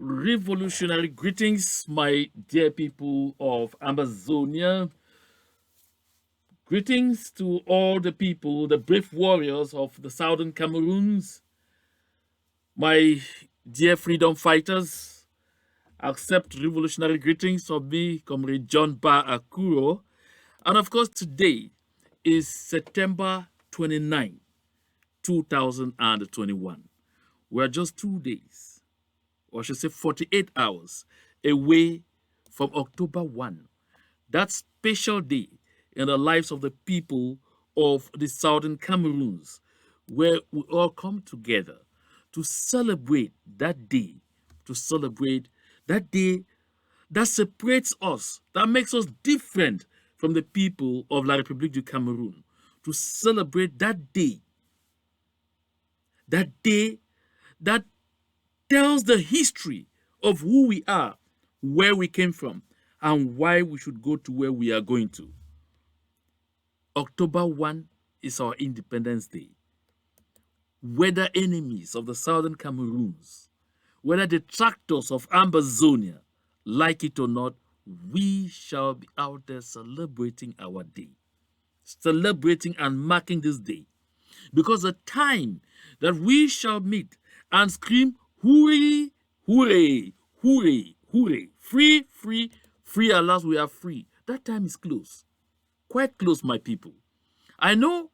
Revolutionary greetings, my dear people of Amazonia. Greetings to all the people, the brave warriors of the southern Cameroons, my dear freedom fighters. Accept revolutionary greetings from me, Comrade John Ba Akuro. And of course, today is September 29, 2021. We are just 2 days, or I should say 48 hours, away from October 1, that special day in the lives of the people of the southern Cameroons, where we all come together to celebrate that day, to celebrate that day that separates us, that makes us different from the people of La République du Cameroun, to celebrate that day that tells the history of who we are, where we came from, and why we should go to where we are going to. October 1 is our Independence Day. Whether enemies of the southern Cameroons, whether detractors of Amazonia, like it or not, we shall be out there celebrating our day, celebrating and marking this day. Because the time that we shall meet and scream, hooray, hooray, hooray, hooray, free, free, free, at last we are free, that time is close. Quite close, my people. I know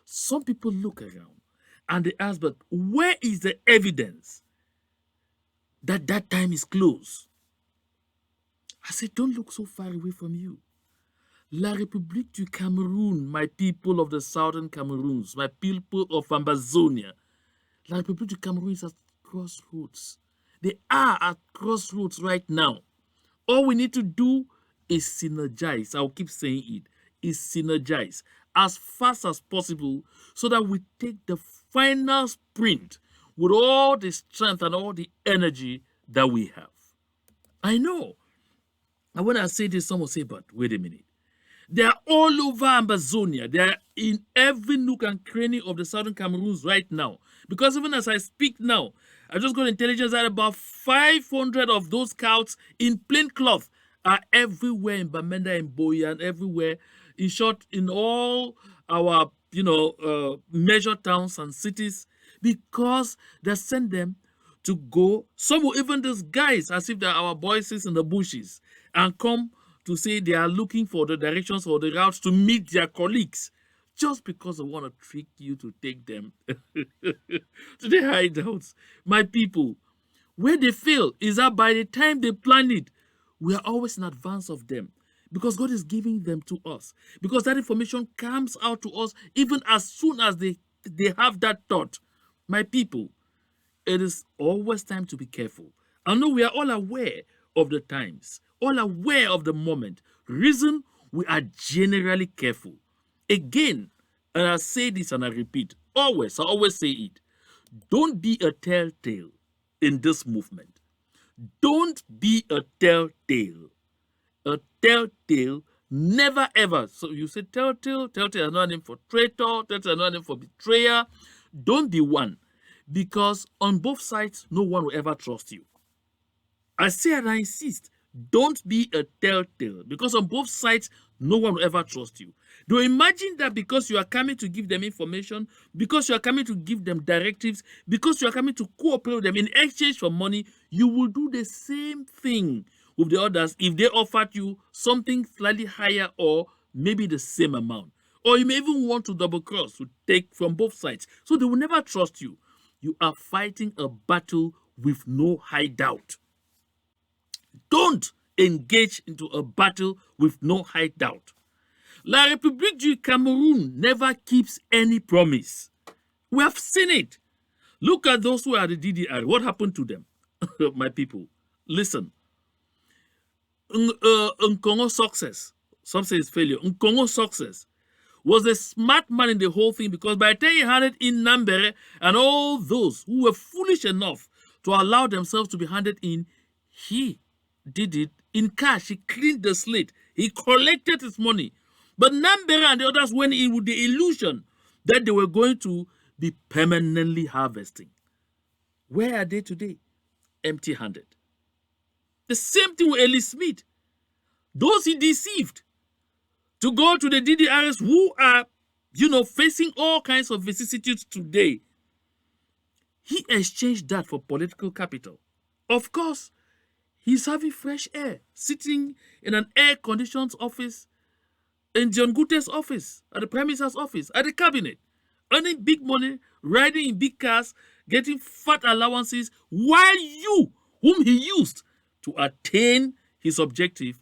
some people look around and they ask, but where is the evidence that that time is close? I said, don't look so far away from you. La République du Cameroun, my people of the southern Cameroons, my people of Amazonia. La République du Cameroun is at crossroads. They are at crossroads right now. All we need to do is synergize. I'll keep saying it. Is synergize as fast as possible so that we take the final sprint with all the strength and all the energy that we have. I know. And when I say this, someone will say, but wait a minute. They are all over Amazonia. They are in every nook and cranny of the southern Cameroons right now. Because even as I speak now, I just got intelligence that about 500 of those scouts in plain cloth are everywhere in Bamenda and Boya and everywhere. In short, in all our, major towns and cities, because they send them to go. Some will even disguise as if they're our voices in the bushes and come to say they are looking for the directions or the routes to meet their colleagues, just because they want to trick you to take them to the hideouts. My people, where they fail is that by the time they plan it, we are always in advance of them, because God is giving them to us, because that information comes out to us even as soon as they have that thought. My people, it is always time to be careful. I know we are all aware of the times, all aware of the moment. Reason, we are generally careful. Again, and I say this and I repeat, I always say it. Don't be a telltale in this movement. Don't be a telltale. A telltale, never ever. So you say telltale is another name for traitor, telltale is another name for betrayer. Don't be one, because on both sides, no one will ever trust you. I say and I insist, don't be a telltale, because on both sides, no one will ever trust you. Do you imagine that because you are coming to give them information, because you are coming to give them directives, because you are coming to cooperate with them in exchange for money, you will do the same thing with the others if they offered you something slightly higher or maybe the same amount? Or you may even want to double cross, to take from both sides. So they will never trust you. You are fighting a battle with no hideout. Don't engage into a battle with no hideout. La République du Cameroun never keeps any promise. We have seen it. Look at those who are the DDR. What happened to them? My people, listen. Nkongo success, some say it's failure. Nkongo success was a smart man in the whole thing, because by the time he handed in Nambere and all those who were foolish enough to allow themselves to be handed in, he did it in cash. He cleaned the slate. He collected his money. But Nambere and the others went in with the illusion that they were going to be permanently harvesting. Where are they today? Empty-handed. The same thing with Ellie Smith. Those he deceived to go to the DDRs who are, facing all kinds of vicissitudes today. He exchanged that for political capital. Of course, he's having fresh air, sitting in an air-conditioned office in John Guterres' office, at the Prime Minister's office, at the cabinet, earning big money, riding in big cars, getting fat allowances, while you, whom he used to attain his objective,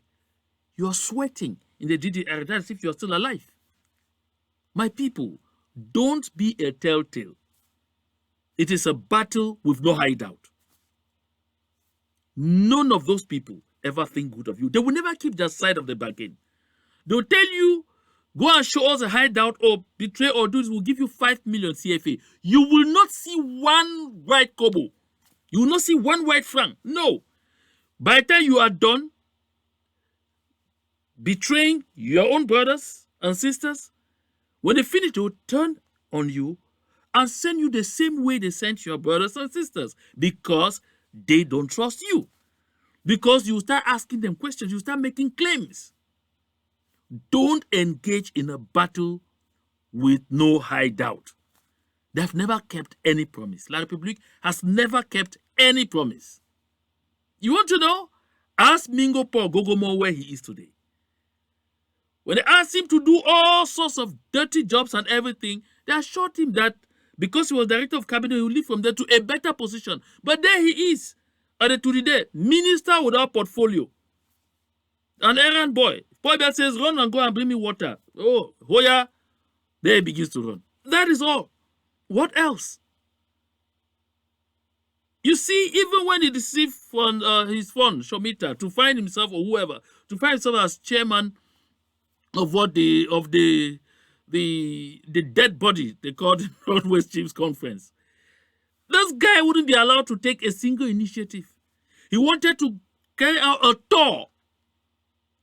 you're sweating in the DDR. That's if you're still alive. My people, don't be a telltale. It is a battle with no hideout. None of those people ever think good of you. They will never keep their side of the bargain. They'll tell you, go and show us a hideout or betray or do this, we'll give you 5 million CFA. You will not see one white kobo. You will not see one white franc. No. By the time you are done betraying your own brothers and sisters, when they finish, they will turn on you and send you the same way they sent your brothers and sisters, because they don't trust you. Because you start asking them questions, you start making claims. Don't engage in a battle with no hideout. They've never kept any promise. La République has never kept any promise. You want to know? Ask Mingo Paul Gogomo where he is today. When they asked him to do all sorts of dirty jobs and everything, they assured him that because he was director of cabinet, he will leave from there to a better position. But there he is, at the today, minister without portfolio. An errand boy. Boy that says, run and go and bring me water. Oh, Hoya, there he begins to run. That is all. What else? You see, even when he deceived his phone, Shomita, to find himself or whoever, to find himself as chairman of the dead body they called the Northwest Chiefs Conference. This guy wouldn't be allowed to take a single initiative. He wanted to carry out a tour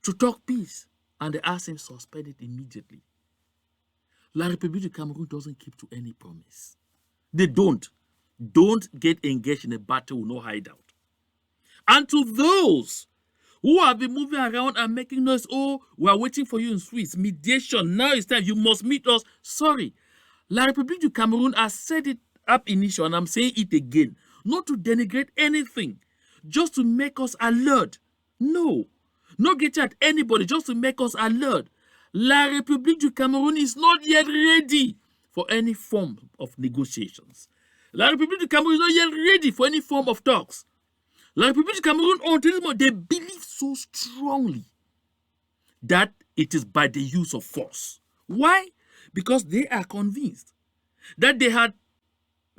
to talk peace, and they asked him to suspend it immediately. La République du Cameroun doesn't keep to any promise. They don't. Don't get engaged in a battle with no hideout. And to those who have been moving around and making noise, oh, we are waiting for you in Swiss, mediation, now it's time, you must meet us. Sorry. La République du Cameroun has said it up initial, and I'm saying it again, not to denigrate anything, just to make us alert. No. Not get at anybody, just to make us alert. La République du Cameroun is not yet ready for any form of negotiations. La République du Cameroun is not yet ready for any form of talks. La République du Cameroun, until this moment, they believe so strongly that it is by the use of force. Why? Because they are convinced that they had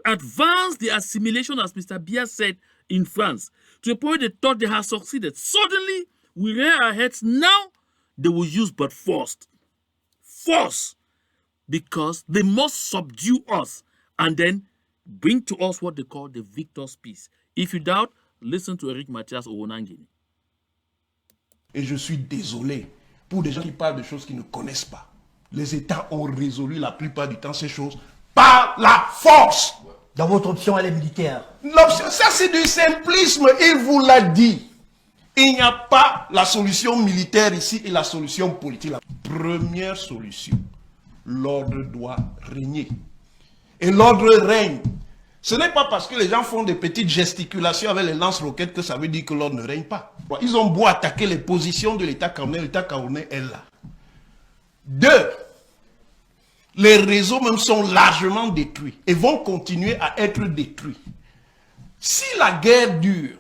advanced the assimilation, as Mr. Biya said, in France, to a point they thought they had succeeded. Suddenly, we rear our heads. Now, they will use but force. Force. Because they must subdue us and then bring to us what they call the victor's peace. If you doubt, listen to Eric Mathias Owonangini. Et je suis désolé pour des gens qui parlent de choses qu'ils ne connaissent pas. Les États ont résolu la plupart du temps ces choses par la force. Dans votre option, elle est militaire. L'option, ça c'est du simplisme, il vous l'a dit. Il n'y a pas la solution militaire ici et la solution politique. La première solution, l'ordre doit régner. Et l'ordre règne. Ce n'est pas parce que les gens font des petites gesticulations avec les lance-roquettes que ça veut dire que l'ordre ne règne pas. Ils ont beau attaquer les positions de l'État camerounais est là. Deux, les réseaux même sont largement détruits et vont continuer à être détruits. Si la guerre dure,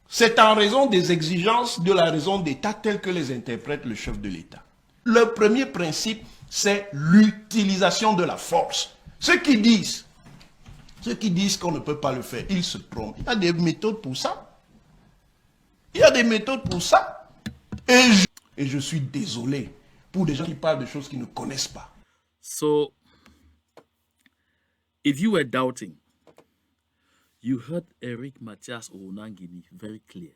c'est en raison des exigences de la raison d'État telles que les interprète le chef de l'État. Le premier principe, c'est l'utilisation de la force. Ceux qui disent qu'on ne peut pas le faire, ils se trompent. Il y a des méthodes pour ça. Il y a des méthodes pour ça. Et je suis désolé pour des gens qui parlent de choses qu'ils ne connaissent pas. So, if you were doubting, you heard Eric Mathias Owonangini very clear.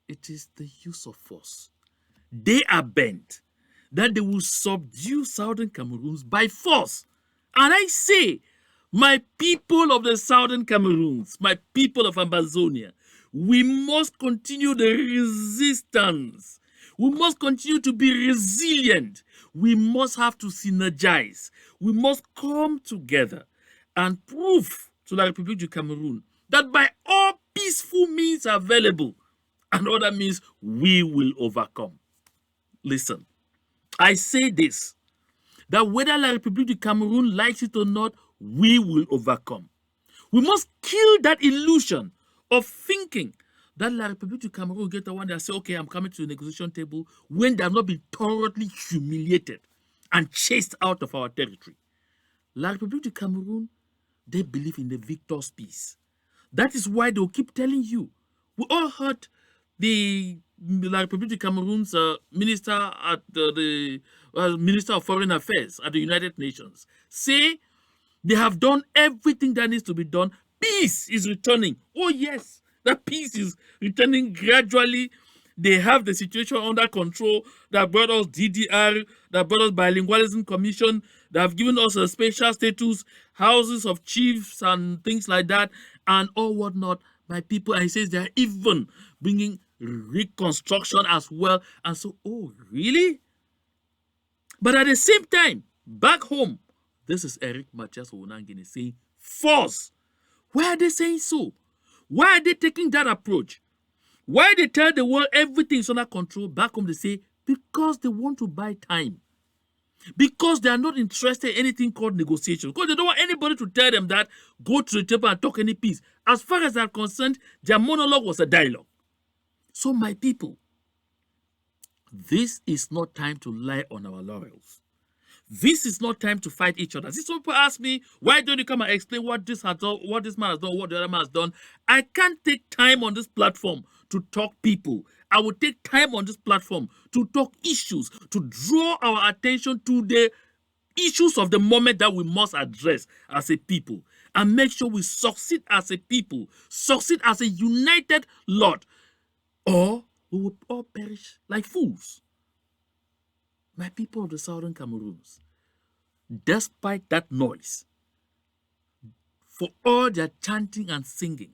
It is the use of force. They are bent that they will subdue southern Cameroons by force. And I say, my people of the southern Cameroons, my people of Ambazonia, We must continue the resistance. We must continue to be resilient. We must have to synergize. We must come together and prove to the Republic of Cameroon that by all peaceful means available and other means, we will overcome. Listen, I say this, that whether La République du Cameroun likes it or not, we will overcome. We must kill that illusion of thinking that La République du Cameroun will get the one that say, okay, I'm coming to the negotiation table, when they have not been thoroughly humiliated and chased out of our territory. La République du Cameroun, they believe in the victor's peace. That is why they'll keep telling you. We all heard the La République du Cameroon's minister at the Minister of Foreign Affairs at the United Nations say they have done everything that needs to be done. Peace is returning. Oh yes, that peace is returning gradually. They have the situation under control. That brought us DDR, that brought us Bilingualism Commission, that have given us a special status, houses of chiefs and things like that, and all whatnot by people. And he says they're even bringing reconstruction as well. And so, oh, really? But at the same time, back home, this is Eric Mathias Onangini saying, force. Why are they saying so? Why are they taking that approach? Why they tell the world everything is under control? Back home they say, because they want to buy time. Because they are not interested in anything called negotiation. Because they don't want anybody to tell them that, go to the table and talk any peace. As far as they're concerned, their monologue was a dialogue. So my people, this is not time to lie on our laurels. This is not time to fight each other. Some people ask me, why don't you come and explain what this has done, what this man has done, what the other man has done? I can't take time on this platform to talk people. I will take time on this platform to talk issues, to draw our attention to the issues of the moment that we must address as a people, and make sure we succeed as a people, succeed as a united lot, or we will all perish like fools. My people of the Southern Cameroons, despite that noise, for all their chanting and singing,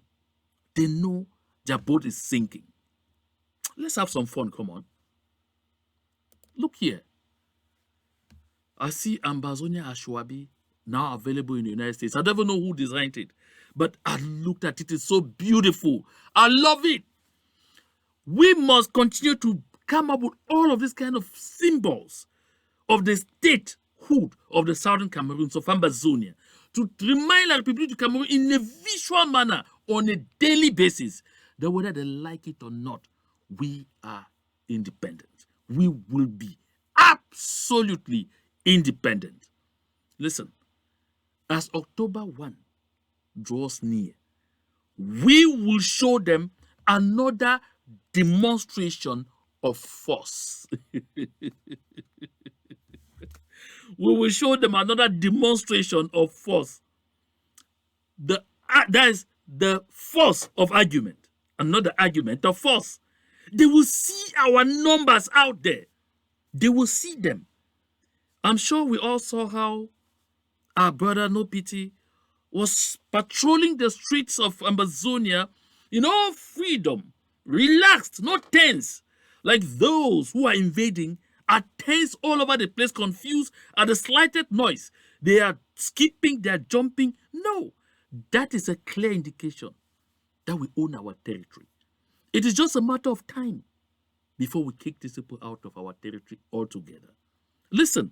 they know their boat is sinking. Let's have some fun, come on. Look here. I see Ambazonia Ashwabi now available in the United States. I don't even know who designed it, but I looked at it. It's so beautiful. I love it. We must continue to come up with all of these kind of symbols of the statehood of the Southern Cameroons, of Ambazonia, to remind the people to Cameroon in a visual manner on a daily basis that whether they like it or not, we are independent. We will be absolutely independent. Listen, as October 1 draws near, we will show them another demonstration of force. We will show them another demonstration of force. That is the force of argument, another argument of force. They will see our numbers out there. They will see them. I'm sure we all saw how our brother No Pity was patrolling the streets of Amazonia in all freedom, relaxed, not tense, like those who are invading are tense all over the place, confused at the slightest noise. They are skipping, they are jumping. No, that is a clear indication that we own our territory. It is just a matter of time before we kick these people out of our territory altogether. Listen,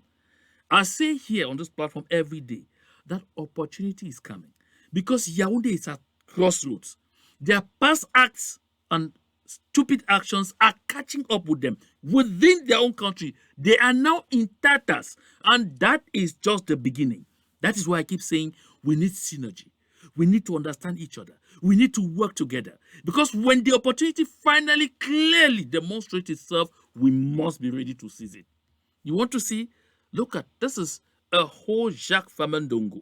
I say here on this platform every day that opportunity is coming because Yaoundé is at crossroads. Their past acts and stupid actions are catching up with them within their own country. They are now in tatters, and that is just the beginning. That is why I keep saying we need synergy. We need to understand each other. We need to work together because when the opportunity finally clearly demonstrates itself, we must be ready to seize it. You want to see? Look at this is a whole Jacques Famendongo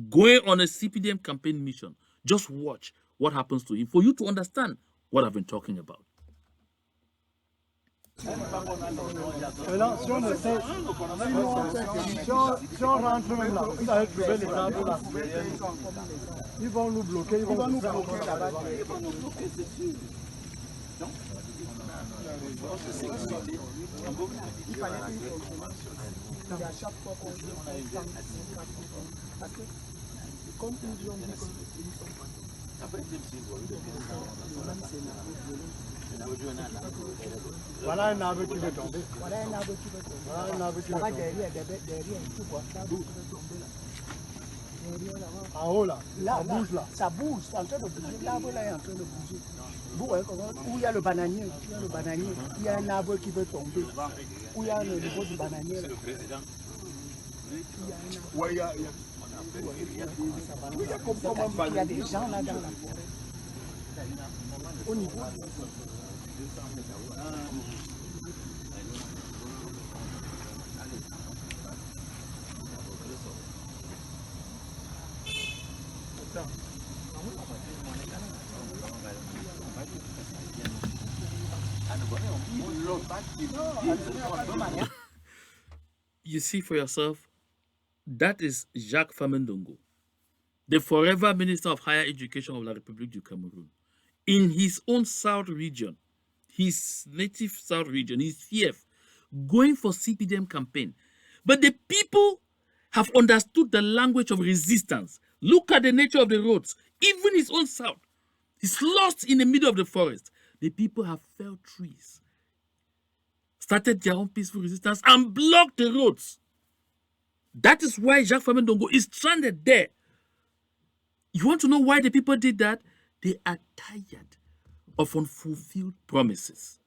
going on a CPDM campaign mission. Just watch what happens to him for you to understand what I've been talking about. Maintenant, si on essaie, si on rentre même là, vous allez trouver les arbres là. Ils vont nous bloquer, ils vont nous bloquer là-bas. Ils vont nous bloquer, c'est sûr. Non? Il fallait que à chaque fois qu'on parce que comme ils ont dit que nous sommes voilà un arbre qui veut tomber. Voilà un arbre qui veut tomber. Voilà un arbre qui veut tomber. Derrière, tu vois, l'arbre qui veut tomber là. En haut là, ça bouge là. Ça bouge, c'est en train de bouger. L'arbre là est en train de bouger. Où il y a le bananier, il y a un arbre qui veut tomber. Où il y a le niveau du bananier là. Ouais, il y a il y a des gens là dans la forêt. Au niveau. You see for yourself, that is Jacques Famendongo, the forever Minister of Higher Education of La République du Cameroun. In his own South region, his native South region, his fief, going for CPDM campaign. But the people have understood the language of resistance. Look at the nature of the roads. Even his own South. He's lost in the middle of the forest. The people have felled trees, started their own peaceful resistance, and blocked the roads. That is why Jacques Famendongo is stranded there. You want to know why the people did that? They are tired of unfulfilled promises.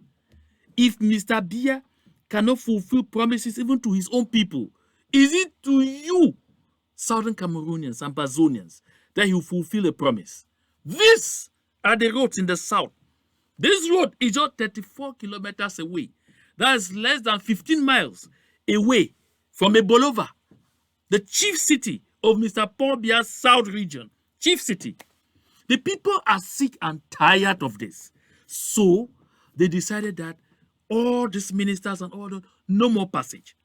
If Mr. Biya cannot fulfill promises even to his own people, is it to you, Southern Cameroonians and Bazonians, that he will fulfill a promise? These are the roads in the south. This road is just 34 kilometers away. That is less than 15 miles away from Ebolova, the chief city of Mr. Paul Biya's South region. Chief city. The people are sick and tired of this. So they decided that all these ministers and all that, no more passage.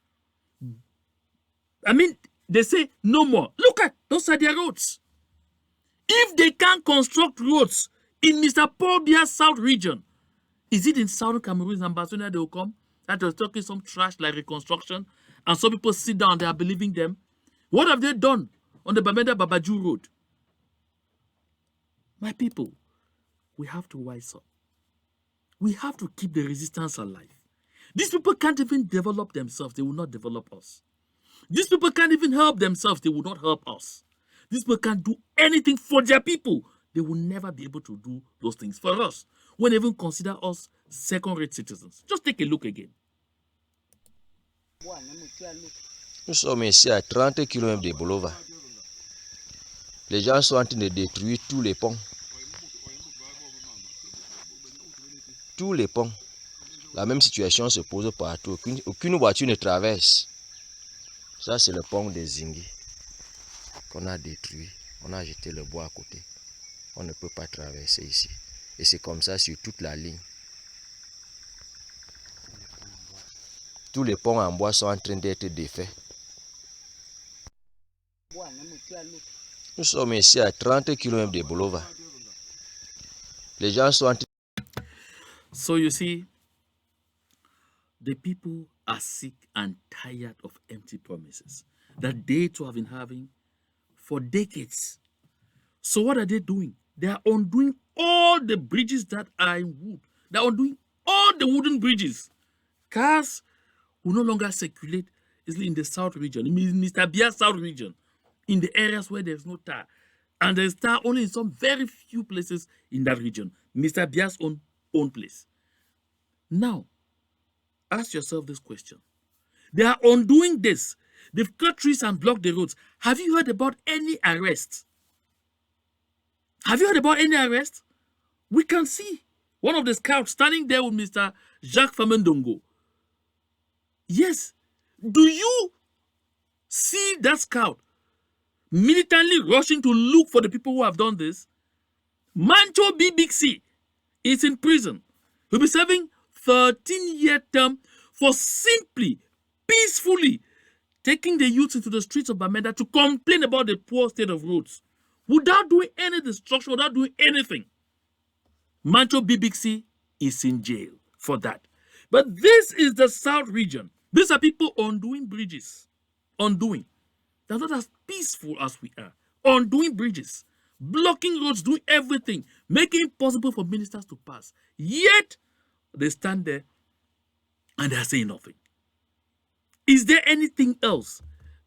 I mean, they say no more. Look at, those are their roads. If they can't construct roads in Mr. Paul Biya's South region, is it in Southern Cameroon and Bazonia they will come? That was talking some trash like reconstruction, and some people sit down, they are believing them. What have they done on the Bamenda Babaju Road? My people, we have to wise up. We have to keep the resistance alive. These people can't even develop themselves. They will not develop us. These people can't even help themselves. They will not help us. These people can't do anything for their people. They will never be able to do those things for us. When they even consider us second-rate citizens. Just take a look again. Nous sommes ici à 30 km de Bolova. Les gens sont en train de détruire tous les ponts. Tous les ponts. La même situation se pose partout. Aucune voiture ne traverse. Ça, c'est le pont des Zingi qu'on a détruit. On a jeté le bois à côté. On ne peut pas traverser ici. Et c'est comme ça sur toute la ligne. Tous les ponts en bois sont en train d'être défaits. Nous sommes ici à 30 km de Bolova. Les gens sont en train... So you see, the people are sick and tired of empty promises that they too have been having for decades. So what are they doing? They are undoing all the bridges that are in wood. They are undoing all the wooden bridges. Cars will no longer circulate easily in the south region, in Mr. Biya's South region, in the areas where there's no tar. And there's tar only in some very few places in that region. Mr. Biya's own place. Now, ask yourself this question. They are undoing this. They've cut trees and blocked the roads. Have you heard about any arrest? Have you heard about any arrest? We can see one of the scouts standing there with Mr. Jacques Famendongo. Yes. Do you see that scout militantly rushing to look for the people who have done this? Mancho Big C is in prison. He'll be serving 13-year term for simply, peacefully taking the youth into the streets of Bamenda to complain about the poor state of roads without doing any destruction, without doing anything. Mancho Bibixi is in jail for that. But this is the South region. These are people undoing bridges. Undoing. They're not as peaceful as we are. Undoing bridges. Blocking roads, doing everything. Making it possible for ministers to pass. Yet, they stand there and they're saying nothing. Is there anything else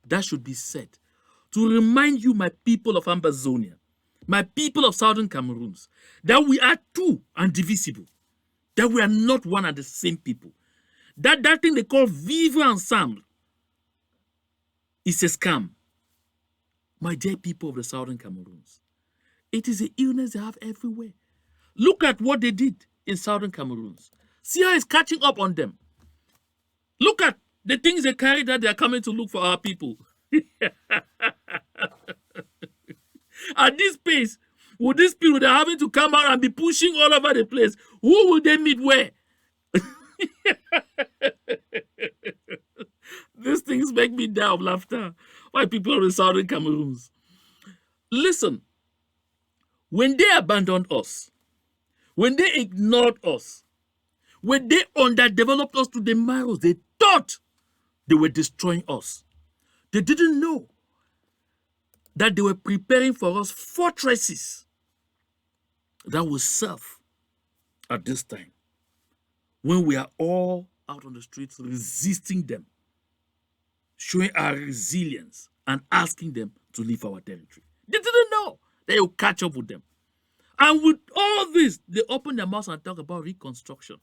that should be said to remind you, my people of Ambazonia, my people of Southern Cameroons, that we are two and divisible, that we are not one and the same people, that thing they call vivre ensemble is a scam? My dear people of the Southern Cameroons, it is an illness they have everywhere. Look at what they did in Southern Cameroons. See how it's catching up on them. Look at the things they carry that they are coming to look for our people. At this pace, with these people, they're having to come out and be pushing all over the place. Who will they meet where? These things make me die of laughter. Why people of the Southern Cameroons? Listen, when they abandoned us, when they ignored us, when they underdeveloped us to the marrow, they thought they were destroying us. They didn't know that they were preparing for us fortresses that will serve at this time when we are all out on the streets resisting them, showing our resilience and asking them to leave our territory. They didn't know they will catch up with them. And with all this, they open their mouths and talk about reconstruction.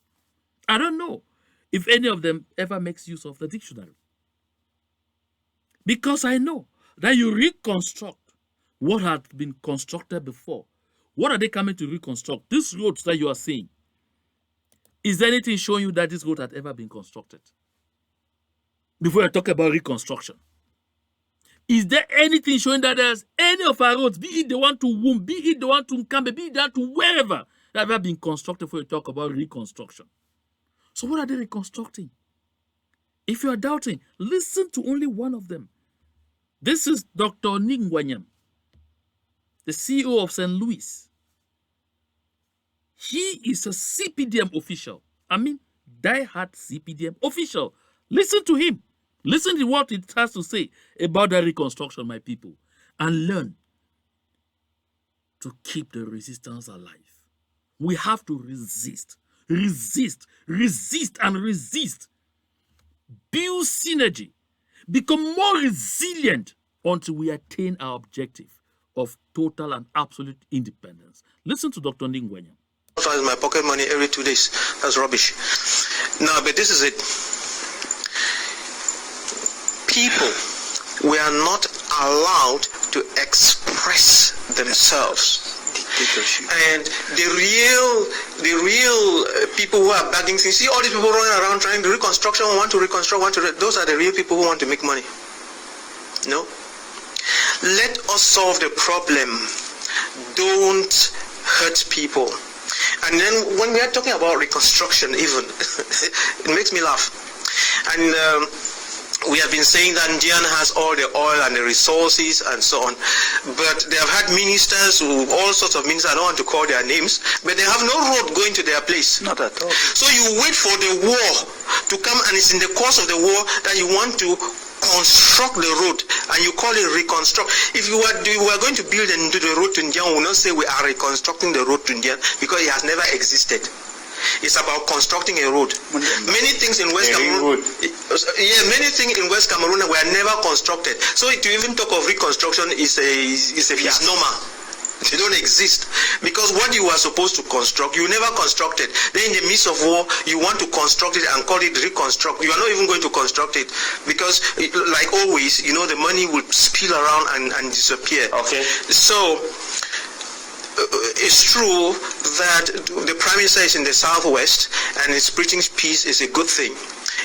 I don't know if any of them ever makes use of the dictionary. Because I know that you reconstruct what had been constructed before. What are they coming to reconstruct? These roads that you are seeing, is there anything showing you that this road had ever been constructed? Before I talk about reconstruction. Is there anything showing that there's any of our roads, be it the one to Womb, be it the one to Nkambe, be it the one to wherever, that have ever been constructed before you talk about reconstruction? So what are they reconstructing? If you are doubting, listen to only one of them. This is Dr. Ningwanyam, the CEO of St. Louis. He is a CPDM official. I mean, die-hard CPDM official. Listen to him. Listen to what it has to say about that reconstruction, my people, and learn to keep the resistance alive. We have to resist, resist, resist, and resist. Build synergy. Become more resilient until we attain our objective of total and absolute independence. Listen to Dr. Ningwenya. My pocket money every 2 days. That's rubbish. No, but this is it. People were not allowed to express themselves. And the real people who are bagging things, see all these people running around trying to reconstruction, want to reconstruct, those are the real people who want to make money. No? Let us solve the problem. Don't hurt people. And then when we are talking about reconstruction even, it makes me laugh. And we have been saying that Ndian has all the oil and the resources and so on, but they have had ministers, all sorts of ministers, I don't want to call their names, but they have no road going to their place. Not at all. So you wait for the war to come, and it's in the course of the war that you want to construct the road, and you call it reconstruct. If you were going to build the road to Ndian, we will not say we are reconstructing the road to Ndian, because it has never existed. It's about constructing a road. Many things in West Cameroon, many things in West Cameroon were never constructed. So to even talk of reconstruction is a misnomer. They don't exist, because what you are supposed to construct, you never constructed. Then in the midst of war, you want to construct it and call it reconstruct. You are not even going to construct it, because like always, you know, the money will spill around and disappear. Okay. So it's true that the Prime Minister is in the southwest and his preaching peace is a good thing.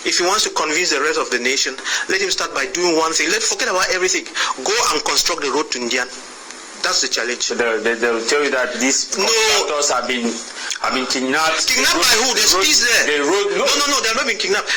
If he wants to convince the rest of the nation, let him start by doing one thing. Let's forget about everything. Go and construct the road to Ndian. That's the challenge. So they'll tell you that these contractors have been kidnapped. Kidnapped by who? There's peace there. No, No, they have not been kidnapped.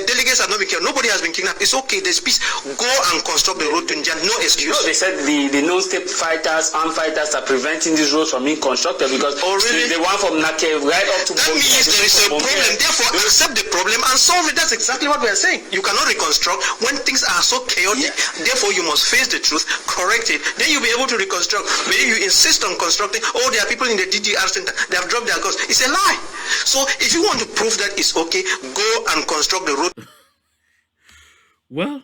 Delegates have not been kidnapped. Nobody has been kidnapped. It's okay. There's peace. Go and construct the road to Njan. No excuse. No, they said the non-state fighters, armed fighters are preventing these roads from being constructed because the one from Nake right up to that means there is a problem. Therefore, accept the problem and solve it. That's exactly what we are saying. You cannot reconstruct when things are so chaotic. Therefore, you must face the truth, correct it. Then you'll be able to reconstruct. But if you insist on constructing, oh, there are people in the DDR center, they have dropped their guns. It's a lie. So if you want to prove that it's okay, go and construct the road. Well,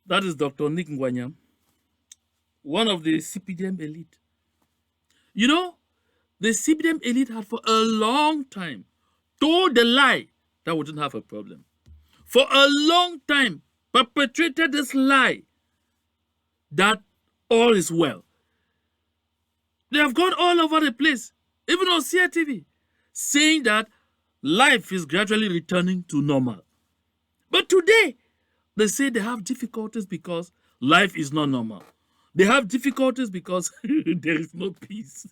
that is Dr. Nick Ngwanyam, one of the CPDM elite. You know, the CPDM elite had for a long time told the lie that we didn't have a problem. For a long time, perpetrated this lie that all is well. They have gone all over the place, even on CRTV, saying that life is gradually returning to normal. But today, they say they have difficulties because life is not normal. They have difficulties because there is no peace.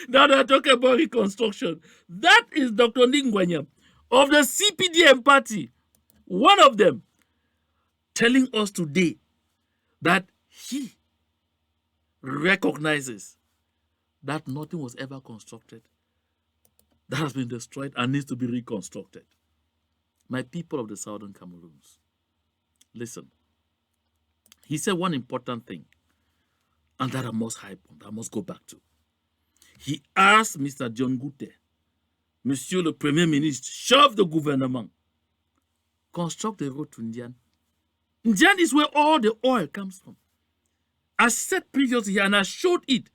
Now they're talking about reconstruction. That is Dr. Ningwanyam of the CPDM party, one of them, telling us today that he recognizes that nothing was ever constructed that has been destroyed and needs to be reconstructed. My people of the Southern Cameroons, listen. He said one important thing, and that I must hype on, I must go back to. He asked Mr. John Gute, Monsieur le Premier Ministre, chef of the gouvernement, construct the road to Ndian. Ndian is where all the oil comes from. I said previously, and I showed it,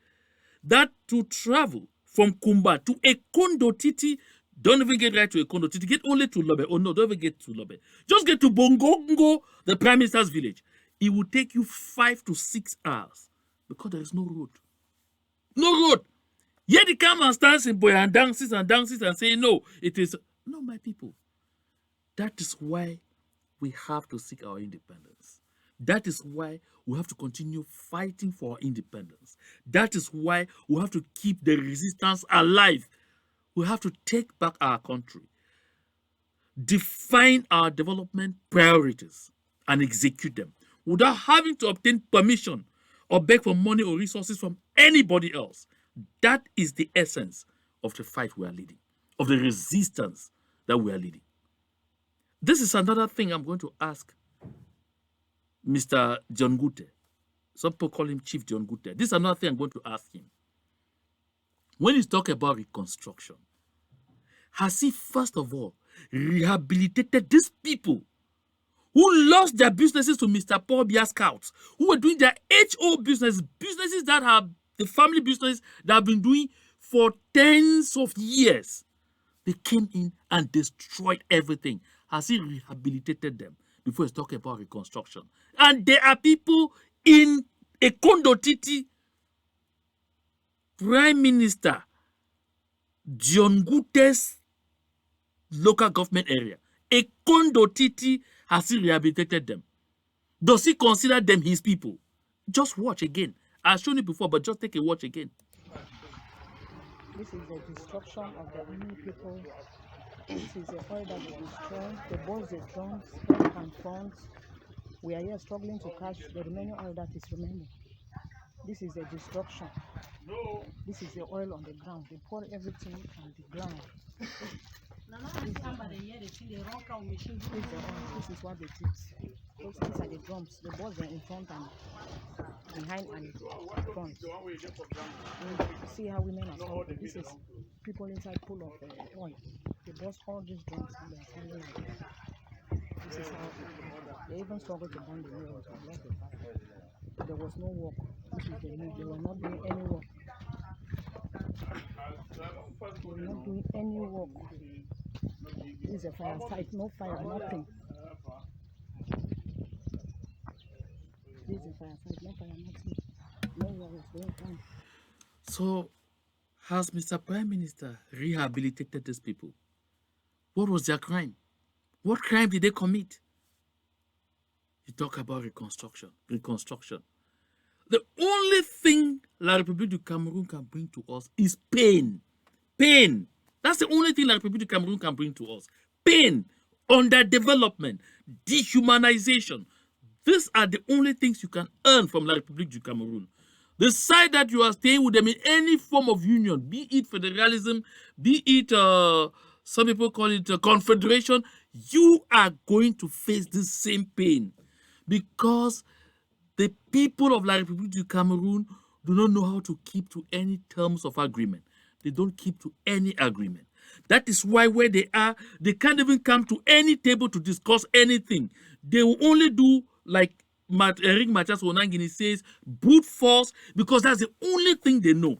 that to travel from Kumba to Ekondo Titi, don't even get right to Ekondo Titi, get only to Lobe. Oh no, don't even get to Lobe. Just get to Bongongo, the Prime Minister's village. It will take you 5 to 6 hours because there is no road. No road. Yet they come and stand in boy and dances and say, no, it is. No, my people. That is why we have to seek our independence. That is why we have to continue fighting for our independence. That is why we have to keep the resistance alive. We have to take back our country, define our development priorities, and execute them without having to obtain permission or beg for money or resources from anybody else. That is the essence of the fight we are leading, of the resistance that we are leading. This is another thing I'm going to ask Mr. John Gute. Some people call him Chief John Gute. This is another thing I'm going to ask him. When he's talking about reconstruction, has he first of all rehabilitated these people who lost their businesses to Mr. Paul Biya Scouts, who were doing their HO businesses that have the family business that have been doing for tens of years? They came in and destroyed everything. Has he rehabilitated them before he's talking about reconstruction? And there are people in Ekondo Titi, Prime Minister John Gute's local government area, Ekondo Titi, has he rehabilitated them? Does he consider them his people? Just watch again. I've shown it before, but just take a watch again. This is the destruction of the enemy people. This is the oil that we destroy. The boats, the drums, back and front. We are here struggling to catch the remaining oil that is remaining. This is the destruction. This is the oil on the ground. They pour everything on the ground. This is what they did. These are the drums. The boats are in front and behind and front. And see how women are suffering. This is people inside full of oil. They burst all these drums and they are standing like that. This is how they even struggled to burn the oil to block the fire. There was no work. This is the need. They were not doing any work. They were not doing any work. This is a firefight, no fire, nothing. This is a firefight, no fire, nothing. No work was going on. So, has Mr. Prime Minister rehabilitated these people? What was their crime? What crime did they commit? You talk about reconstruction. The only thing La République du Cameroun can bring to us is pain. Pain. That's the only thing La République du Cameroun can bring to us. Pain, underdevelopment, dehumanization. These are the only things you can earn from La République du Cameroun. The side that you are staying with them in any form of union, be it federalism, be it, some people call it confederation, you are going to face this same pain because the people of La République du Cameroun do not know how to keep to any terms of agreement. They don't keep to any agreement. That is why where they are, they can't even come to any table to discuss anything. They will only do like Eric Machas Onangini says, brute force, because that's the only thing they know.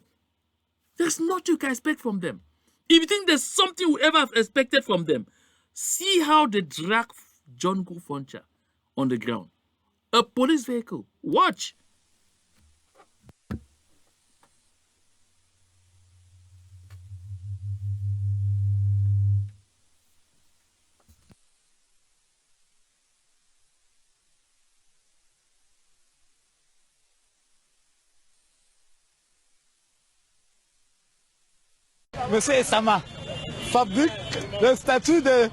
There's nothing you can expect from them. If you think there's something we ever have expected from them, see how they drag John Gufoncha on the ground. A police vehicle. Watch. Monsieur Essama fabrique le statut de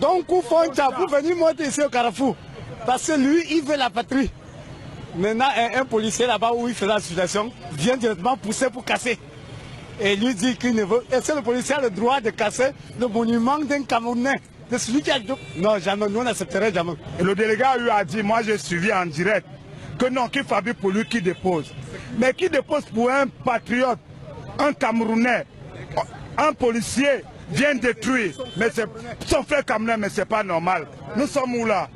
Don Kufoncha pour venir monter ici au Carrefour. Parce que lui, il veut la patrie. Maintenant, un policier là-bas où il fait la situation vient directement pousser pour casser. Et lui dit qu'il ne veut. Est-ce que le policier a le droit de casser le monument d'un Camerounais? De celui qui a... Non, jamais, nous on n'accepterait jamais. Et le délégat lui a dit, moi j'ai suivi en direct, que non, qu'il fabrique pour lui qui dépose. Mais qui dépose pour un patriote, un Camerounais, un policier vient détruire. Mais c'est son frère Camerounais, mais c'est pas normal. Nous sommes où là?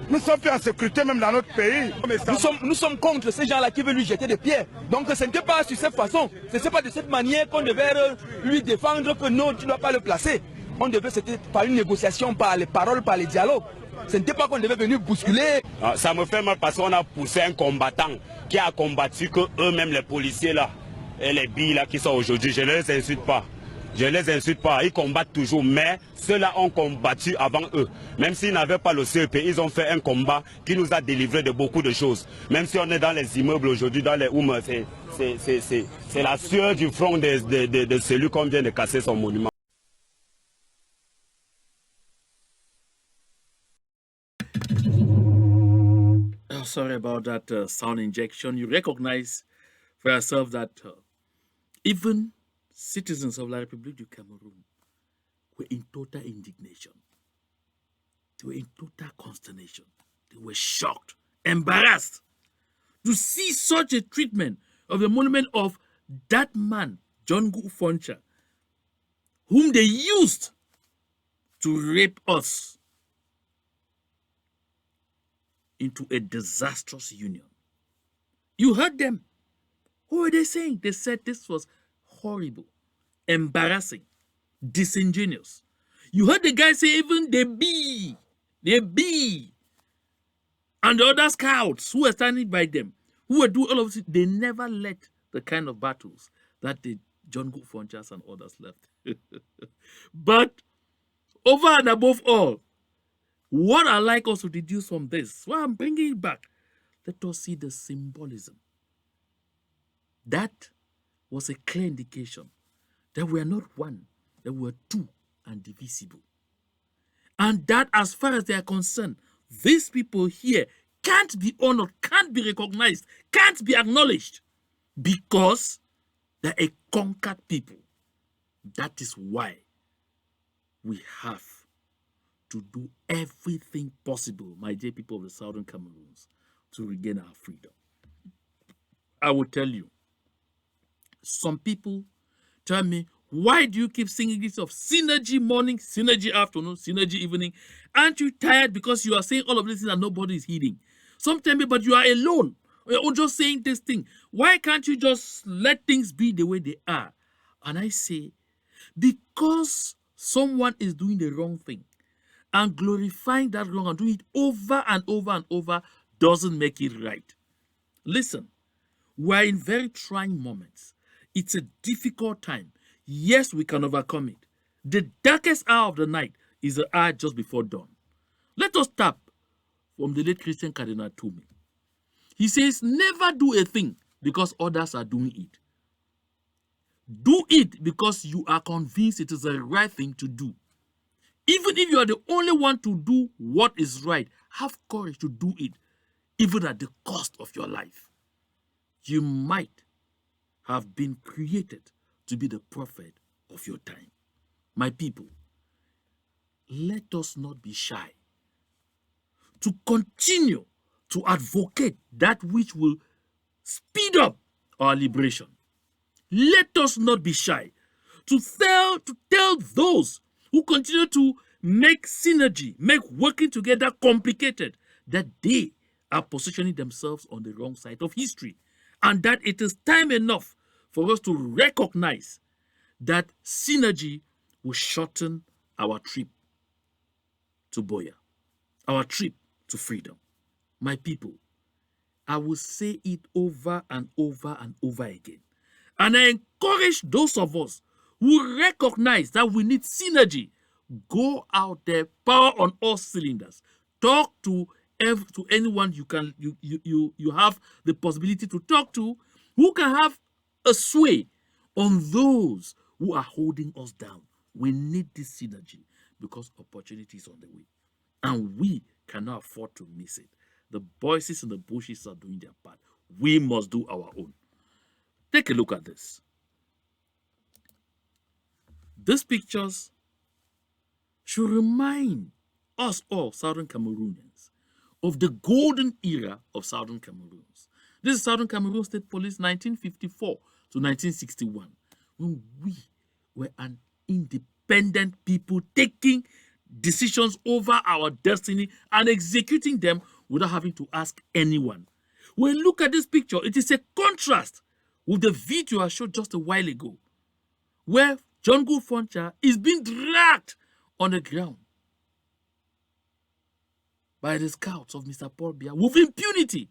Nous sommes plus en sécurité même dans notre pays. Nous sommes contre ces gens-là qui veulent lui jeter des pierres. Donc ce n'était pas sur cette façon. Ce n'est pas de cette manière qu'on devait lui défendre que non, tu ne dois pas le placer. On devait, c'était par une négociation, par les paroles, par les dialogues. Ce n'était pas qu'on devait venir bousculer. Ça me fait mal parce qu'on a poussé un combattant qui a combattu que eux-mêmes les policiers là et les billes là qui sont aujourd'hui. Je ne les insulte pas. Je ne les insulte pas, ils combattent toujours, mais ceux-là ont combattu avant eux. Même s'ils n'avaient pas le CEP, ils ont fait un combat qui nous a délivré de beaucoup de choses. Même si on est dans les immeubles aujourd'hui, dans les Oum, c'est la sueur du front de celui qu'on vient de casser son monument. Oh, sorry about that sound injection. You recognize for yourself that even citizens of La République du Cameroun were in total indignation. They were in total consternation. They were shocked, embarrassed to see such a treatment of the monument of that man, John Gufoncha, whom they used to rape us into a disastrous union. You heard them. What were they saying? They said this was horrible, embarrassing, disingenuous. You heard the guy say even the bee, and the other scouts who were standing by them, who were doing all of this, they never let the kind of battles that the John Gufonchas and others left. But over and above all, what I like us to deduce from this, well, I'm bringing it back. Let us see the symbolism. That was a clear indication that we are not one, that we are two and divisible. And that as far as they are concerned, these people here can't be honored, can't be recognized, can't be acknowledged because they're a conquered people. That is why we have to do everything possible, my dear people of the Southern Cameroons, to regain our freedom. I will tell you, some people tell me, why do you keep singing this of synergy morning, synergy afternoon, synergy evening? Aren't you tired because you are saying all of this and nobody is heeding? Some tell me, but you are alone. You're just saying this thing. Why can't you just let things be the way they are? And I say, because someone is doing the wrong thing and glorifying that wrong and doing it over and over and over doesn't make it right. Listen, we're in very trying moments. It's a difficult time. Yes, we can overcome it. The darkest hour of the night is the hour just before dawn. Let us tap from the late Christian Cardinal Toomey. He says, never do a thing because others are doing it. Do it because you are convinced it is the right thing to do. Even if you are the only one to do what is right, have courage to do it, even at the cost of your life. You might have been created to be the prophet of your time. My people, let us not be shy to continue to advocate that which will speed up our liberation. Let us not be shy to tell those who continue to make synergy, make working together complicated, that they are positioning themselves on the wrong side of history, and that it is time enough for us to recognize that synergy will shorten our trip to Boya, our trip to freedom. My people, I will say it over and over and over again. And I encourage those of us who recognize that we need synergy, go out there, power on all cylinders. Talk to anyone you have the possibility to talk to, who can have a sway on those who are holding us down. We need this synergy because opportunity is on the way, and we cannot afford to miss it. The voices in the bushes are doing their part. We must do our own. Take a look at this. These pictures should remind us all, Southern Cameroonians, of the golden era of Southern Cameroons. This is Southern Cameroon State Police 1954 to 1961, when we were an independent people taking decisions over our destiny and executing them without having to ask anyone. When you look at this picture, it is a contrast with the video I showed just a while ago, where John Gould Foncha is being dragged on the ground by the scouts of Mr. Paul Biya with impunity.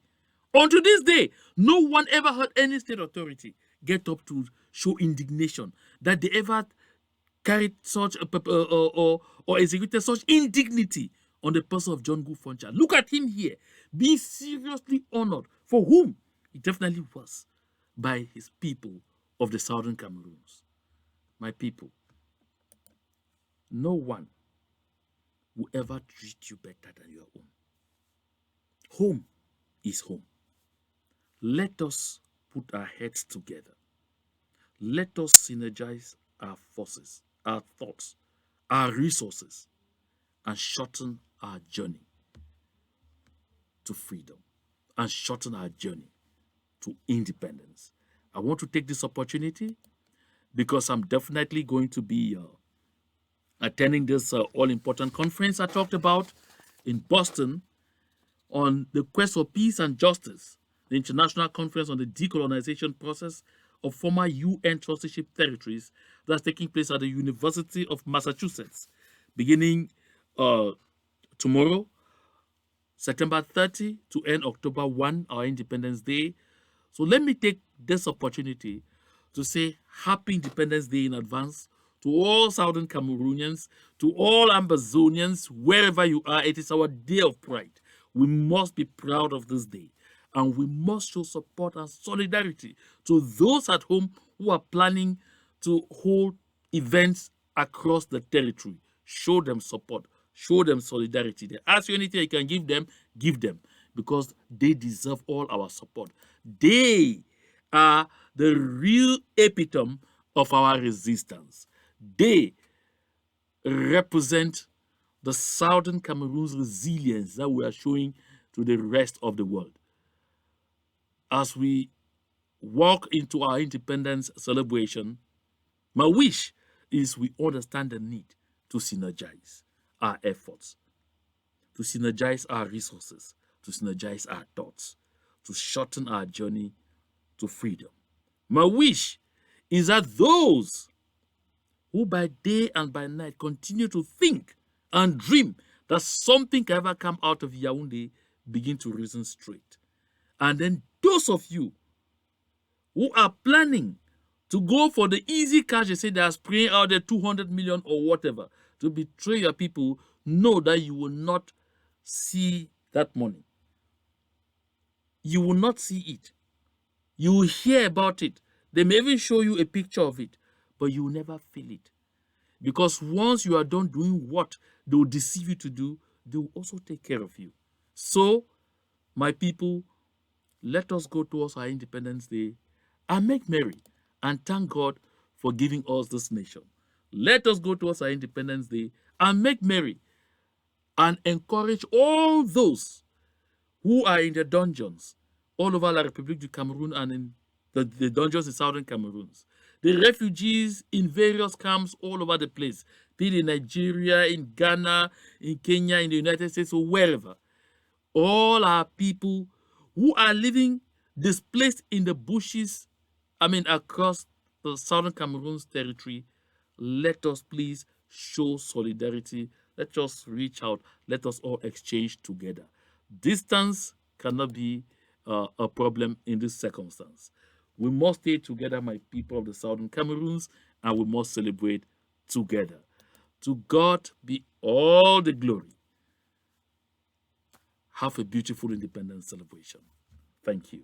Until this day, no one ever heard any state authority get up to show indignation that they ever carried such or executed such indignity on the person of John Gould Foncha. Look at him here, being seriously honored, for whom he definitely was, by his people of the Southern Cameroons. My people, no one will ever treat you better than your own. Home is home. Let us put our heads together. Let us synergize our forces, our thoughts, our resources, and shorten our journey to freedom, and shorten our journey to independence. I want to take this opportunity because I'm definitely going to be attending this all-important conference I talked about in Boston on the quest for peace and justice, the International Conference on the Decolonization Process of Former UN Trusteeship Territories, that's taking place at the University of Massachusetts, beginning tomorrow, September 30 to end October 1, our Independence Day. So let me take this opportunity to say Happy Independence Day in advance to all Southern Cameroonians, to all Ambazonians, wherever you are. It is our day of pride. We must be proud of this day, and we must show support and solidarity to those at home who are planning to hold events across the territory. Show them support, show them solidarity. They ask you anything you can give them, because they deserve all our support. They are the real epitome of our resistance. They represent the Southern Cameroon's resilience that we are showing to the rest of the world. As we walk into our independence celebration, my wish is we understand the need to synergize our efforts, to synergize our resources, to synergize our thoughts, to shorten our journey to freedom. My wish is that those who by day and by night continue to think and dream that something can ever come out of Yaoundé begin to reason straight. And then those of you who are planning to go for the easy cash, they say they are spraying out the 200 million or whatever to betray your people, know that you will not see that money. you will not see it. You will hear about it. They may even show you a picture of it, but you will never feel it. Because once you are done doing what they will deceive you to do, they will also take care of you. So, my people, let us go towards our Independence Day and make merry and thank God for giving us this nation. Let us go towards our Independence Day and make merry and encourage all those who are in the dungeons all over La République du Cameroun and in the dungeons in southern Cameroon. The refugees in various camps all over the place, be it in Nigeria, in Ghana, in Kenya, in the United States, or wherever. All our people who are living displaced in the bushes, across the southern Cameroon's territory, let us please show solidarity. Let us reach out. Let us all exchange together. Distance cannot be a problem in this circumstance. We must stay together, my people of the southern Cameroons, and we must celebrate together. To God be all the glory. Have a beautiful independence celebration. Thank you.